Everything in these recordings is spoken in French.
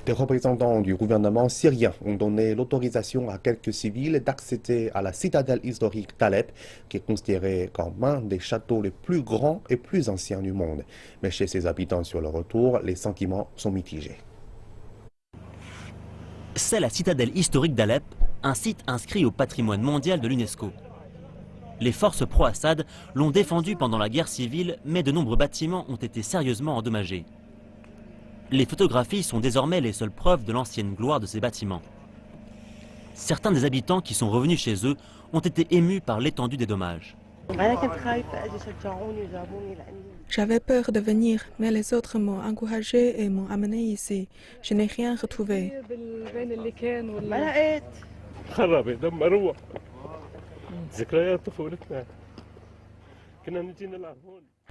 Des représentants du gouvernement syrien ont donné l'autorisation à quelques civils d'accéder à la citadelle historique d'Alep, qui est considérée comme un des châteaux les plus grands et plus anciens du monde. Mais chez ses habitants sur le retour, les sentiments sont mitigés. C'est la citadelle historique d'Alep, un site inscrit au patrimoine mondial de l'UNESCO. Les forces pro-Assad l'ont défendu pendant la guerre civile, mais de nombreux bâtiments ont été sérieusement endommagés. Les photographies sont désormais les seules preuves de l'ancienne gloire de ces bâtiments. Certains des habitants qui sont revenus chez eux ont été émus par l'étendue des dommages. J'avais peur de venir, mais les autres m'ont encouragé et m'ont amené ici. Je n'ai rien retrouvé.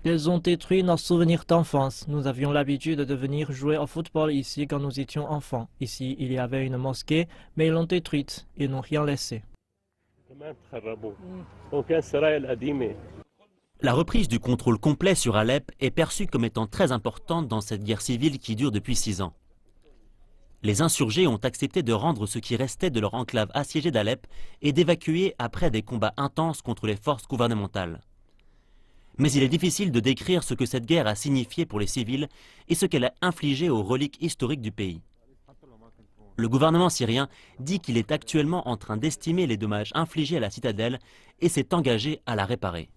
Ils ont détruit nos souvenirs d'enfance. Nous avions l'habitude de venir jouer au football ici quand nous étions enfants. Ici, il y avait une mosquée, mais ils l'ont détruite. Ils n'ont rien laissé. La reprise du contrôle complet sur Alep est perçue comme étant très importante dans cette guerre civile qui dure depuis 6 ans. Les insurgés ont accepté de rendre ce qui restait de leur enclave assiégée d'Alep et d'évacuer après des combats intenses contre les forces gouvernementales. Mais il est difficile de décrire ce que cette guerre a signifié pour les civils et ce qu'elle a infligé aux reliques historiques du pays. Le gouvernement syrien dit qu'il est actuellement en train d'estimer les dommages infligés à la citadelle et s'est engagé à la réparer.